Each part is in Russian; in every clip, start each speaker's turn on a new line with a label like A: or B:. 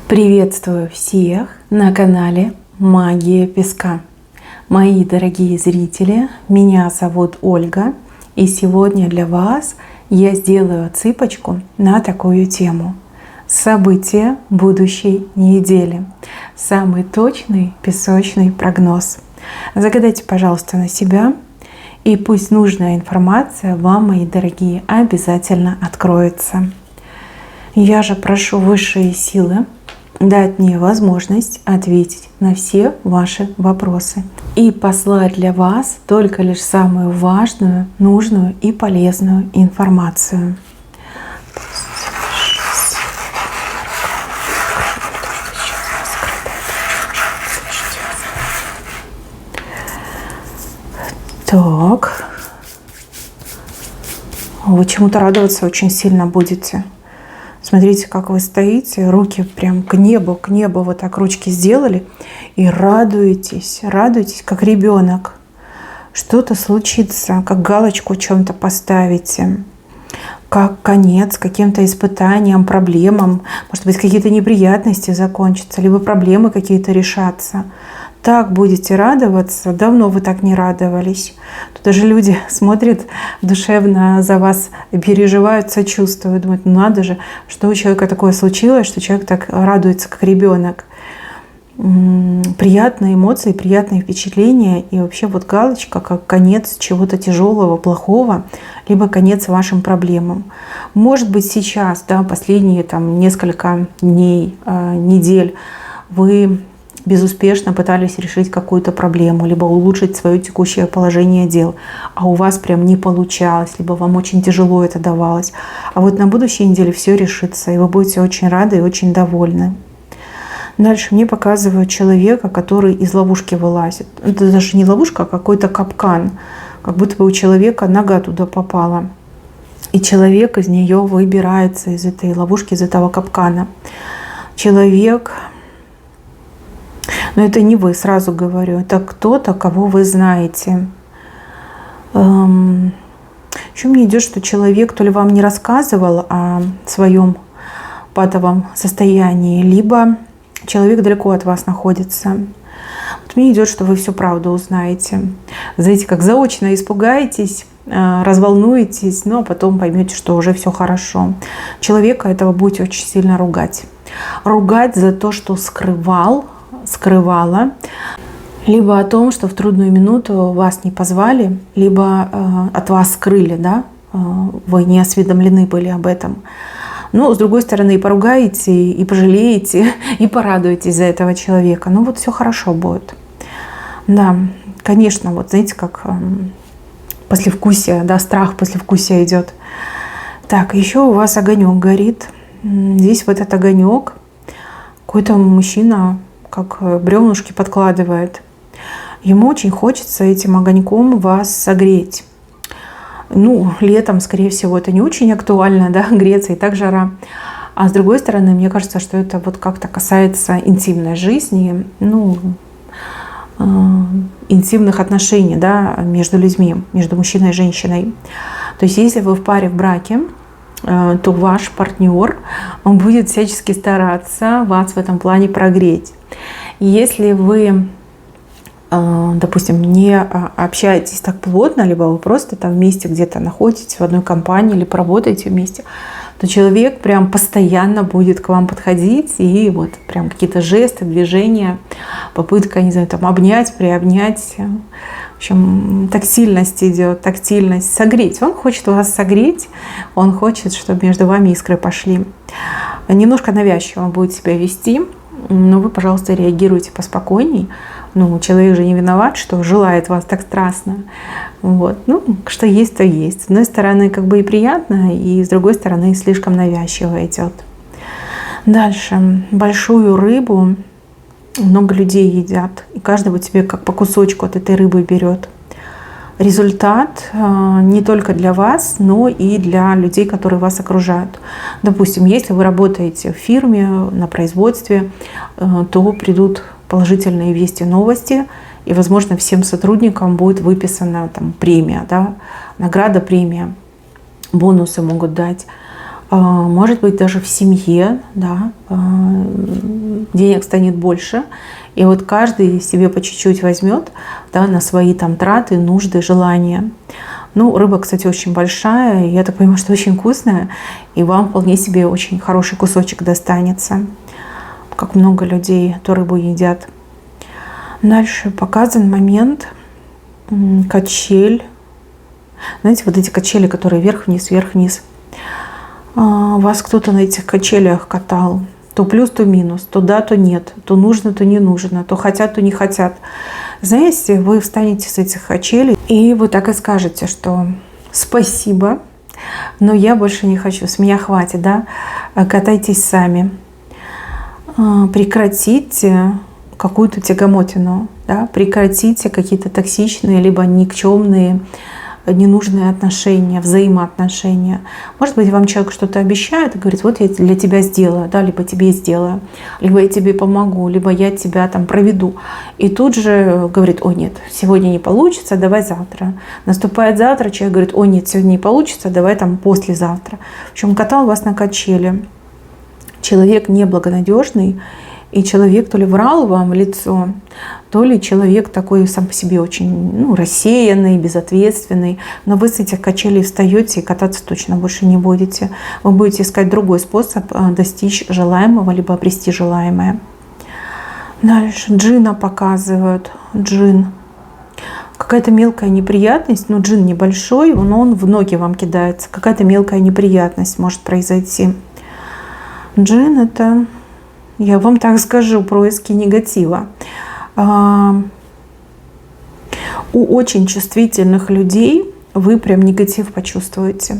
A: Приветствую всех на канале Магия Песка. Мои дорогие зрители, меня зовут Ольга, и сегодня для вас я сделаю цыпочку на такую тему. События будущей недели. Самый точный песочный прогноз. Загадайте, пожалуйста, на себя, и пусть нужная информация вам, мои дорогие, обязательно откроется. Я же прошу высшие силы дать мне возможность ответить на все ваши вопросы и послать для вас только лишь самую важную, нужную и полезную информацию. Так, вы чему-то радоваться очень сильно будете. Смотрите, как вы стоите, руки прям к небу вот так ручки сделали и радуетесь, как ребенок. Что-то случится, как галочку в чем-то поставите, как конец каким-то испытаниям, проблемам. Может быть, какие-то неприятности закончатся, либо проблемы какие-то решатся. Так будете радоваться, давно вы так не радовались. Тут даже люди смотрят душевно за вас, переживают, сочувствуют, думают, ну надо же, что у человека такое случилось, что человек так радуется, как ребенок. Приятные эмоции, приятные впечатления, и вообще вот галочка как конец чего-то тяжелого, плохого, либо конец вашим проблемам. Может быть, сейчас, да, последние несколько дней, недель вы безуспешно пытались решить какую-то проблему, либо улучшить свое текущее положение дел, а у вас прям не получалось, либо вам очень тяжело это давалось. А вот на будущей неделе все решится, и вы будете очень рады и очень довольны. Дальше мне показывают человека, который из ловушки вылазит. Это даже не ловушка, а какой-то капкан. Как будто бы у человека нога туда попала. И человек из нее выбирается, из этой ловушки, из этого капкана. Человек... Но это не вы, сразу говорю. Это кто-то, кого вы знаете. Еще мне идет, что человек то ли вам не рассказывал о своем патовом состоянии, либо человек далеко от вас находится. Вот мне идет, что вы всю правду узнаете. Знаете, как заочно испугаетесь, разволнуетесь, но потом поймете, что уже все хорошо. Человека этого будете очень сильно ругать. Ругать за то, что скрывала, либо о том, что в трудную минуту вас не позвали, либо от вас скрыли, да, вы не осведомлены были об этом. Но, с другой стороны, и поругаете, и пожалеете, и порадуетесь за этого человека. Ну вот все хорошо будет. Да, конечно, вот знаете, как послевкусие, да, страх послевкусия идет. Так, еще у вас огонек горит. Здесь вот этот огонек какой-то мужчина как бревнышки подкладывает. Ему очень хочется этим огоньком вас согреть. Ну, летом, скорее всего, это не очень актуально, да, греться, и так жара. А с другой стороны, мне кажется, что это вот как-то касается интимной жизни, интимных отношений, да, между людьми, между мужчиной и женщиной. То есть, если вы в паре, в браке, то ваш партнер, он будет всячески стараться вас в этом плане прогреть. Если вы, допустим, не общаетесь так плотно, либо вы просто там вместе где-то находитесь в одной компании или поработаете вместе, то человек прям постоянно будет к вам подходить, и вот прям какие-то жесты, движения, попытка, не знаю, там обнять, приобнять. В общем, тактильность идет, тактильность, согреть. Он хочет вас согреть, он хочет, чтобы между вами искры пошли. Немножко навязчиво он будет себя вести, но вы, пожалуйста, реагируйте поспокойней. Ну, человек же не виноват, что желает вас так страстно. Вот. Ну, что есть, то есть. С одной стороны, как бы и приятно, и с другой стороны, слишком навязчиво идет. Дальше. Большую рыбу много людей едят, и каждый вот себе как по кусочку от этой рыбы берет. Результат не только для вас, но и для людей, которые вас окружают. Допустим, если вы работаете в фирме, на производстве, то придут положительные вести, новости, и, возможно, всем сотрудникам будет выписана там премия, да, награда, премия, бонусы могут дать. Может быть, даже в семье, да, денег станет больше, и вот каждый себе по чуть-чуть возьмет, да, на свои там траты, нужды, желания. Ну, рыба, кстати, очень большая, я так понимаю, что очень вкусная, и вам вполне себе очень хороший кусочек достанется. Как много людей эту рыбу едят. Дальше показан момент качель. Знаете, вот эти качели, которые вверх-вниз, вверх-вниз. Вас кто-то на этих качелях катал. То плюс, то минус, то да, то нет, то нужно, то не нужно, то хотят, то не хотят. Знаете, вы встанете с этих качелей, и вы так и скажете, что спасибо, но я больше не хочу, с меня хватит, да, катайтесь сами. Прекратите какую-то тягомотину, да, прекратите какие-то токсичные, либо никчемные, ненужные отношения, взаимоотношения. Может быть, вам человек что-то обещает и говорит, вот я для тебя сделаю, да, либо тебе сделаю, либо я тебе помогу, либо я тебя там проведу. И тут же говорит, о нет, сегодня не получится, давай завтра. Наступает завтра, человек говорит, о нет, сегодня не получится, давай там послезавтра. В общем, катал вас на качели. Человек неблагонадежный, и человек то ли врал вам в лицо, то ли человек такой сам по себе очень рассеянный, безответственный. Но вы с этих качелей встаете и кататься точно больше не будете. Вы будете искать другой способ достичь желаемого, либо обрести желаемое. Дальше джинна показывают. Джин. Какая-то мелкая неприятность, но джин небольшой, но он в ноги вам кидается. Какая-то мелкая неприятность может произойти. Джин — это, я вам так скажу, происки негатива. У очень чувствительных людей вы прям негатив почувствуете.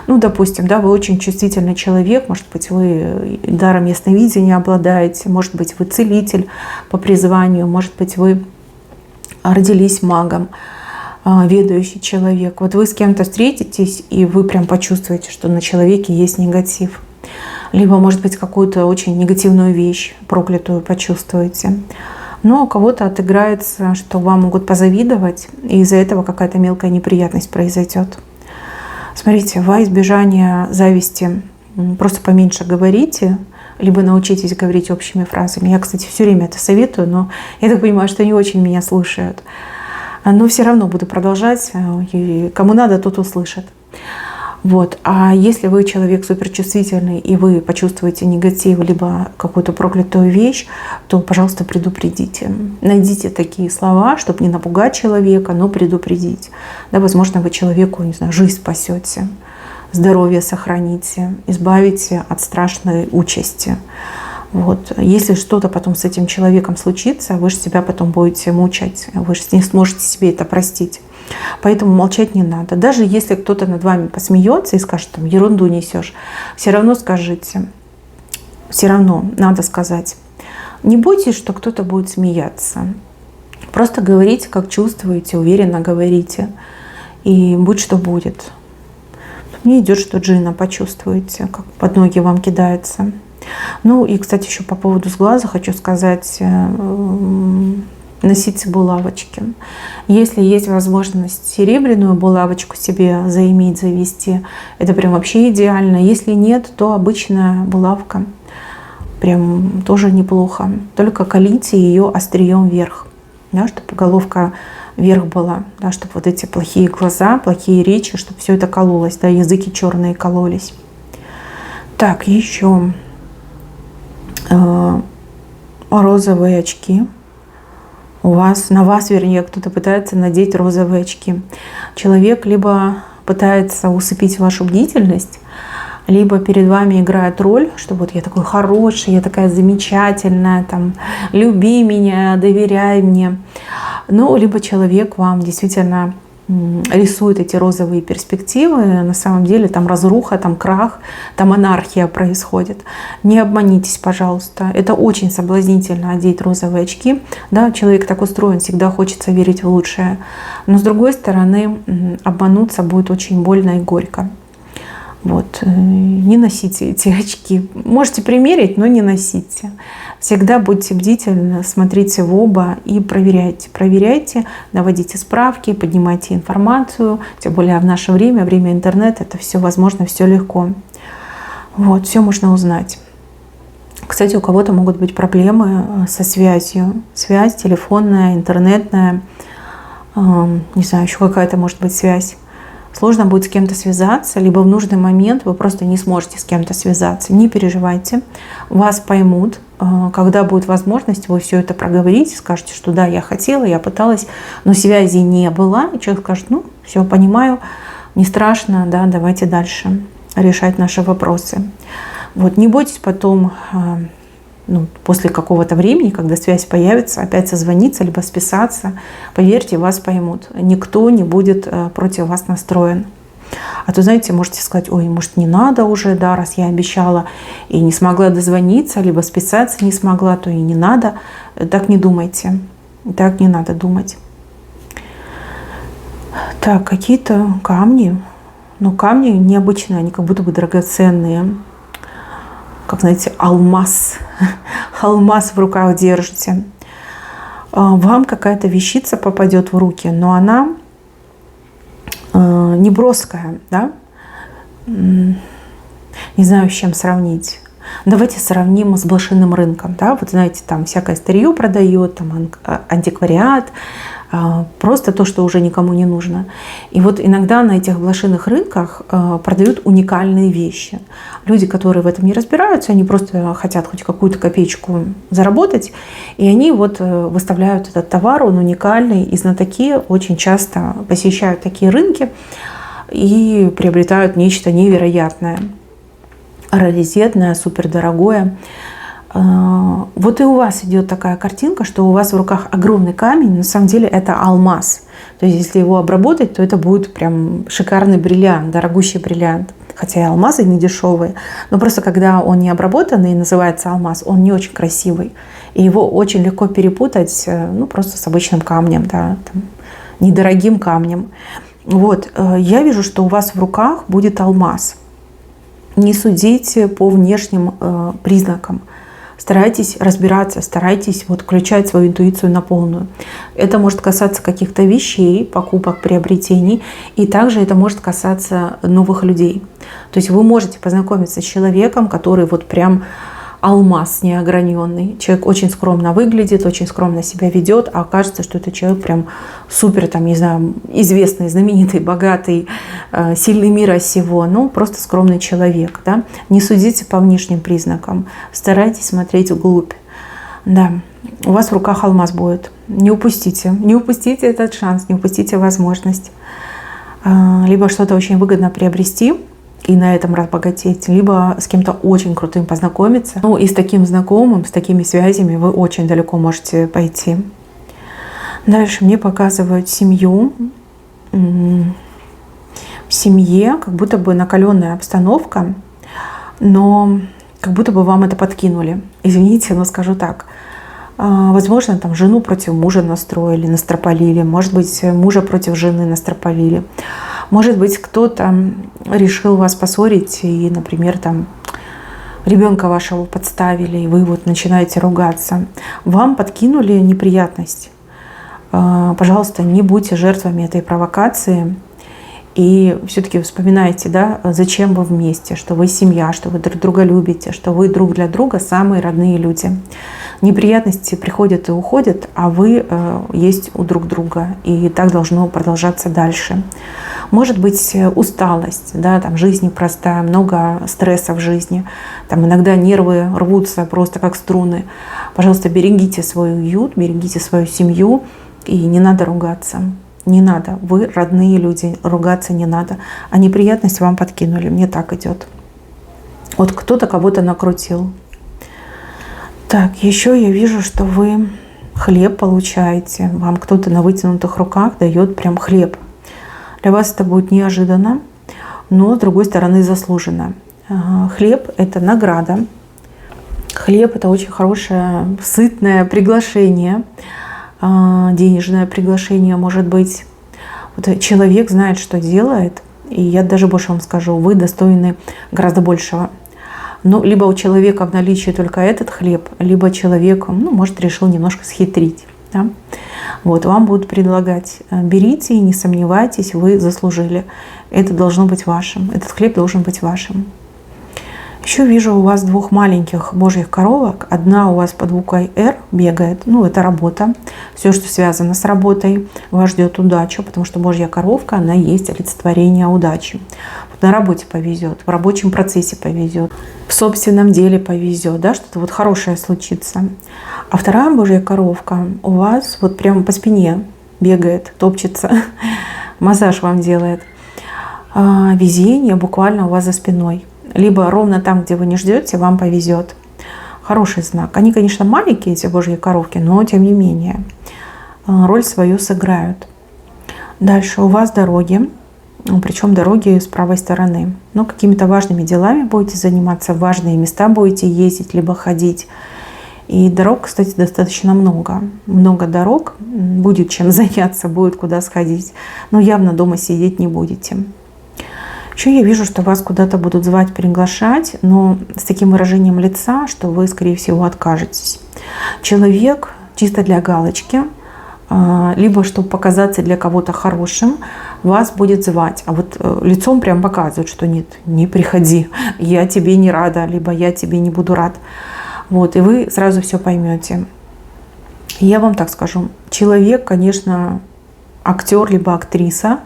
A: Ну, допустим, да, вы очень чувствительный человек, может быть, вы даром ясновидения обладаете, может быть, вы целитель по призванию, может быть, вы родились магом, ведающий человек. Вот вы с кем-то встретитесь, и вы прям почувствуете, что на человеке есть негатив. Либо, может быть, какую-то очень негативную вещь, проклятую, почувствуете. Но у кого-то отыграется, что вам могут позавидовать, и из-за этого какая-то мелкая неприятность произойдет. Смотрите, во избежание зависти просто поменьше говорите, либо научитесь говорить общими фразами. Я, кстати, все время это советую, но я так понимаю, что не очень меня слушают. Но все равно буду продолжать, и кому надо, тот услышит. Вот. А если вы человек суперчувствительный, и вы почувствуете негатив, либо какую-то проклятую вещь, то, пожалуйста, предупредите. Найдите такие слова, чтобы не напугать человека, но предупредить. Да, возможно, вы человеку, не знаю, жизнь спасете, здоровье сохраните, избавите от страшной участи. Вот. Если что-то потом с этим человеком случится, вы же себя потом будете мучать, вы же не сможете себе это простить. Поэтому молчать не надо. Даже если кто-то над вами посмеется и скажет, там, ерунду несешь, все равно скажите. Все равно надо сказать. Не бойтесь, что кто-то будет смеяться. Просто говорите, как чувствуете, уверенно говорите. И будь что будет. Мне идет, что джинна почувствуете, как под ноги вам кидается. Ну и, кстати, еще по поводу сглаза хочу сказать, носите булавочки. Если есть возможность серебряную булавочку себе заиметь, завести, это прям вообще идеально. Если нет, то обычная булавка. Прям тоже неплохо. Только колите ее острием вверх, да, чтобы головка вверх была, да, чтобы вот эти плохие глаза, плохие речи, чтобы все это кололось, да, языки черные кололись. Так, еще розовые очки. На вас, вернее, кто-то пытается надеть розовые очки. Человек либо пытается усыпить вашу бдительность, либо перед вами играет роль, что вот я такой хороший, я такая замечательная, там, люби меня, доверяй мне. Ну, либо человек вам действительно рисует эти розовые перспективы, на самом деле там разруха, там крах, там анархия происходит. Не обманитесь, пожалуйста. Это очень соблазнительно одеть розовые очки. Да, человек так устроен, всегда хочется верить в лучшее. Но с другой стороны, обмануться будет очень больно и горько. Вот. Не носите эти очки. Можете примерить, но не носите. Всегда будьте бдительны, смотрите в оба и проверяйте. Проверяйте, наводите справки, поднимайте информацию. Тем более в наше время, время интернета, это все возможно, все легко. Вот, все можно узнать. Кстати, у кого-то могут быть проблемы со связью. Связь телефонная, интернетная, не знаю, еще какая-то может быть связь. Сложно будет с кем-то связаться, либо в нужный момент вы просто не сможете с кем-то связаться. Не переживайте, вас поймут. Когда будет возможность, вы все это проговорите, скажете, что да, я хотела, я пыталась, но связи не было. И человек скажет, ну, все, понимаю, не страшно, да, давайте дальше решать наши вопросы. Вот, не бойтесь потом, после какого-то времени, когда связь появится, опять созвониться, либо списаться. Поверьте, вас поймут. Никто не будет против вас настроен. А то, знаете, можете сказать, ой, может, не надо уже, да, раз я обещала и не смогла дозвониться, либо списаться не смогла, то и не надо. Так не думайте. Так не надо думать. Так, какие-то камни. Но камни необычные, они как будто бы драгоценные. Как, знаете, алмаз. Алмаз в руках держите. Вам какая-то вещица попадет в руки, но она не броская, да? Не знаю, с чем сравнить. Давайте сравним с блошиным рынком, да? Вот знаете, там всякое старье продает, там антиквариат, просто то, что уже никому не нужно. И вот иногда на этих блошиных рынках продают уникальные вещи. Люди, которые в этом не разбираются, они просто хотят хоть какую-то копеечку заработать, и они вот выставляют этот товар, он уникальный, и знатоки очень часто посещают такие рынки и приобретают нечто невероятное, раритетное, супердорогое. Вот и у вас идет такая картинка, что у вас в руках огромный камень, на самом деле это алмаз. То есть если его обработать, то это будет прям шикарный бриллиант, дорогущий бриллиант. Хотя и алмазы не дешевые, но просто когда он не обработанный и называется алмаз, он не очень красивый. И его очень легко перепутать просто с обычным камнем, да, там, недорогим камнем. Вот, я вижу, что у вас в руках будет алмаз. Не судите по внешним признакам. Старайтесь разбираться, старайтесь включать свою интуицию на полную. Это может касаться каких-то вещей, покупок, приобретений. И также это может касаться новых людей. То есть вы можете познакомиться с человеком, который прям алмаз неограненный. Человек очень скромно выглядит, очень скромно себя ведет, а кажется, что это человек прям супер, не знаю, известный, знаменитый, богатый, сильный мира сего. Просто скромный человек. Да? Не судите по внешним признакам. Старайтесь смотреть вглубь. Да, у вас в руках алмаз будет. Не упустите. Не упустите этот шанс, не упустите возможность. Либо что-то очень выгодно приобрести и на этом разбогатеть, либо с кем-то очень крутым познакомиться. И с таким знакомым, с такими связями вы очень далеко можете пойти. Дальше мне показывают семью. В семье как будто бы накаленная обстановка, но как будто бы вам это подкинули. Извините, но скажу так. Возможно, жену против мужа настроили, настропалили. Может быть, мужа против жены настропалили. Может быть, кто-то решил вас поссорить и, например, ребенка вашего подставили, и вы начинаете ругаться. Вам подкинули неприятность. Пожалуйста, не будьте жертвами этой провокации. И все-таки вспоминайте, да, зачем вы вместе, что вы семья, что вы друг друга любите, что вы друг для друга самые родные люди. Неприятности приходят и уходят, а вы есть у друг друга. И так должно продолжаться дальше. Может быть, усталость, да, жизнь непростая, много стресса в жизни. Иногда нервы рвутся просто как струны. Пожалуйста, берегите свой уют, берегите свою семью. И не надо ругаться. Не надо. Вы родные люди, ругаться не надо. А неприятность вам подкинули. Мне так идет. Кто-то кого-то накрутил. Так, еще я вижу, что вы хлеб получаете. Вам кто-то на вытянутых руках дает прям хлеб. Для вас это будет неожиданно, но с другой стороны заслуженно. Хлеб – это награда. Хлеб – это очень хорошее, сытное приглашение. Денежное приглашение может быть. Человек знает, что делает, и я даже больше вам скажу, вы достойны гораздо большего. Либо у человека в наличии только этот хлеб, либо человек, может, решил немножко схитрить. Да? Вам будут предлагать, берите и не сомневайтесь, вы заслужили. Это должно быть вашим, этот хлеб должен быть вашим. Еще вижу у вас двух маленьких божьих коровок. Одна у вас под буквой «Р» бегает. Ну, это работа. Все, что связано с работой, вас ждет удача, потому что божья коровка, она есть олицетворение удачи. На работе повезет, в рабочем процессе повезет, в собственном деле повезет, да, что-то вот хорошее случится. А вторая божья коровка у вас вот прямо по спине бегает, топчется, массаж вам делает. Везение буквально у вас за спиной. Либо ровно там, где вы не ждете, вам повезет. Хороший знак. Они, конечно, маленькие, эти божьи коровки, но тем не менее роль свою сыграют. Дальше у вас дороги, причем дороги с правой стороны. Но какими-то важными делами будете заниматься, в важные места будете ездить, либо ходить. И дорог, кстати, достаточно много. Много дорог, будет чем заняться, будет куда сходить. Но явно дома сидеть не будете. Еще я вижу, что вас куда-то будут звать, приглашать, но с таким выражением лица, что вы, скорее всего, откажетесь. Человек чисто для галочки, либо чтобы показаться для кого-то хорошим, вас будет звать. А вот лицом прям показывают, что нет, не приходи, я тебе не рада, либо я тебе не буду рад. Вот, и вы сразу все поймете. Я вам так скажу, человек, конечно, актер либо актриса,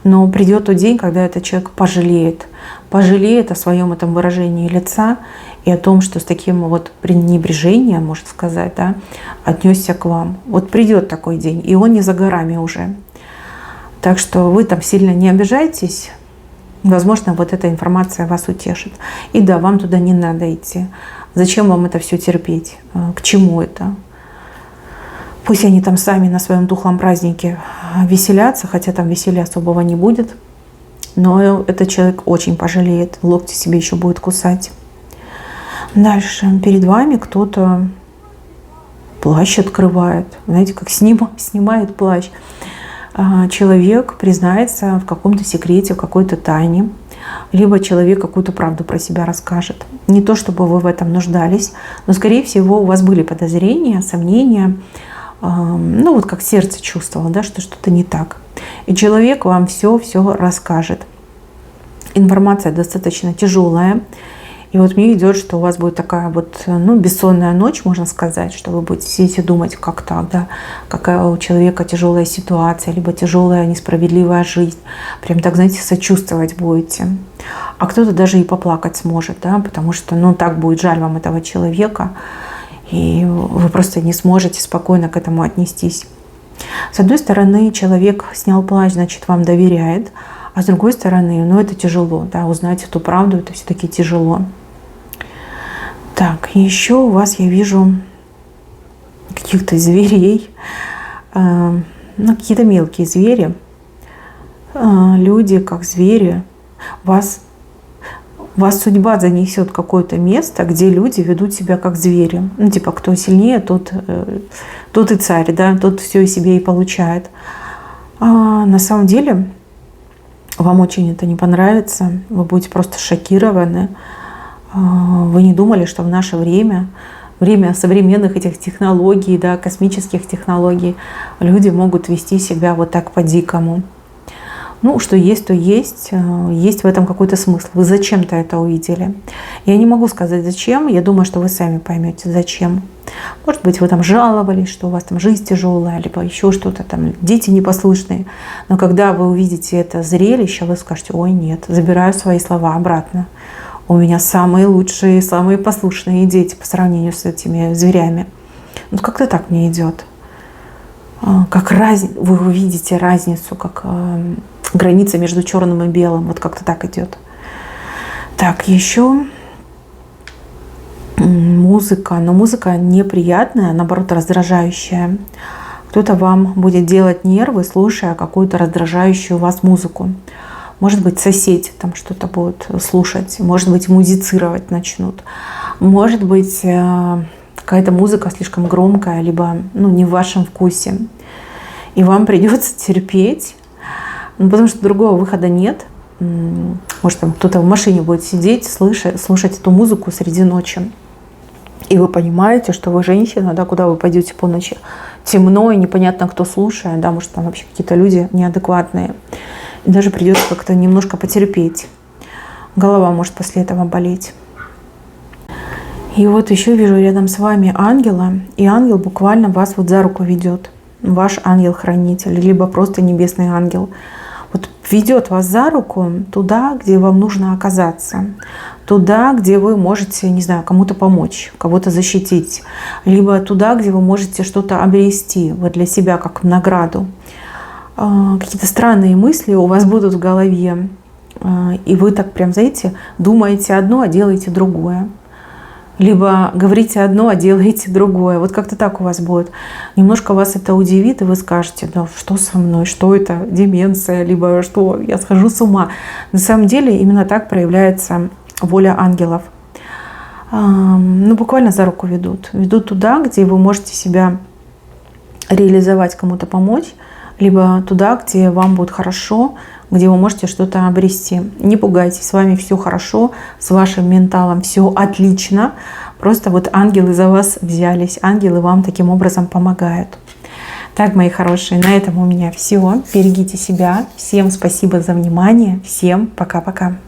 A: но придет тот день, когда этот человек пожалеет о своем этом выражении лица и о том, что с таким вот пренебрежением, можно сказать, да, отнесся к вам. Вот придет такой день, и он не за горами уже. Так что вы там сильно не обижайтесь. Возможно, вот эта информация вас утешит. И да, вам туда не надо идти. Зачем вам это все терпеть? К чему это? Пусть они там сами на своем тухлом празднике веселятся, хотя там веселья особого не будет. Но этот человек очень пожалеет, локти себе еще будет кусать. Дальше. Перед вами кто-то плащ открывает. Знаете, как снимает плащ. Человек признается в каком-то секрете, в какой-то тайне. Либо человек какую-то правду про себя расскажет. Не то, чтобы вы в этом нуждались, но, скорее всего, у вас были подозрения, сомнения. Ну, вот как сердце чувствовало, да, что что-то не так. И человек вам все расскажет. Информация достаточно тяжелая. И вот мне идет, что у вас будет такая вот, ну, бессонная ночь, можно сказать, что вы будете сидеть и думать, как так, да, какая у человека тяжелая ситуация, либо тяжелая несправедливая жизнь. Прям так, знаете, сочувствовать будете. А кто-то даже и поплакать сможет, да, потому что, ну, так будет жаль вам этого человека, и вы просто не сможете спокойно к этому отнестись. С одной стороны, человек снял плащ, значит, вам доверяет, а с другой стороны, ну, это тяжело, да, узнать эту правду, это все-таки тяжело. Так, еще у вас я вижу каких-то зверей, ну, какие-то мелкие звери, люди как звери, вас судьба занесет в какое-то место, где люди ведут себя как звери. Ну, типа, кто сильнее, тот и царь, да, тот все из себя и получает. А на самом деле вам очень это не понравится, вы будете просто шокированы. Вы не думали, что в наше время современных этих технологий, да, космических технологий, люди могут вести себя вот так по-дикому. Ну, что есть, то есть. Есть в этом какой-то смысл. Вы зачем-то это увидели. Я не могу сказать, зачем. Я думаю, что вы сами поймете, зачем. Может быть, вы там жаловались, что у вас там жизнь тяжелая, либо еще что-то там, дети непослушные. Но когда вы увидите это зрелище, вы скажете: ой, нет, забираю свои слова обратно. У меня самые лучшие, самые послушные дети по сравнению с этими зверями. Ну, как-то так мне идет. Как вы увидите разницу, как граница между черным и белым. Вот как-то так идет. Так, еще музыка. Но музыка неприятная, наоборот, раздражающая. Кто-то вам будет делать нервы, слушая какую-то раздражающую вас музыку. Может быть, соседи там что-то будут слушать. Может быть, музицировать начнут. Может быть, какая-то музыка слишком громкая, либо, ну, не в вашем вкусе. И вам придется терпеть, потому что другого выхода нет. Может, там кто-то в машине будет сидеть, слушать эту музыку среди ночи. И вы понимаете, что вы женщина, да, куда вы пойдете по ночи? Темно и непонятно, кто слушает, да, может, там вообще какие-то люди неадекватные. И даже придется как-то немножко потерпеть. Голова может после этого болеть. И вот еще вижу рядом с вами ангела, и ангел буквально вас вот за руку ведет. Ваш ангел-хранитель, либо просто небесный ангел. Вот ведет вас за руку туда, где вам нужно оказаться. Туда, где вы можете, не знаю, кому-то помочь, кого-то защитить. Либо туда, где вы можете что-то обрести вот для себя как награду. Какие-то странные мысли у вас будут в голове. И вы так прям, знаете, думаете одно, а делаете другое. Либо говорите одно, а делаете другое. Вот как-то так у вас будет. Немножко вас это удивит, и вы скажете: да что со мной, что это, деменция, либо что, я схожу с ума. На самом деле именно так проявляется воля ангелов. Ну, буквально за руку ведут. Ведут туда, где вы можете себя реализовать, кому-то помочь, либо туда, где вам будет хорошо, где вы можете что-то обрести. Не пугайтесь, с вами все хорошо, с вашим менталом все отлично. Просто вот ангелы за вас взялись, ангелы вам таким образом помогают. Так, мои хорошие, на этом у меня все. Берегите себя. Всем спасибо за внимание. Всем пока-пока.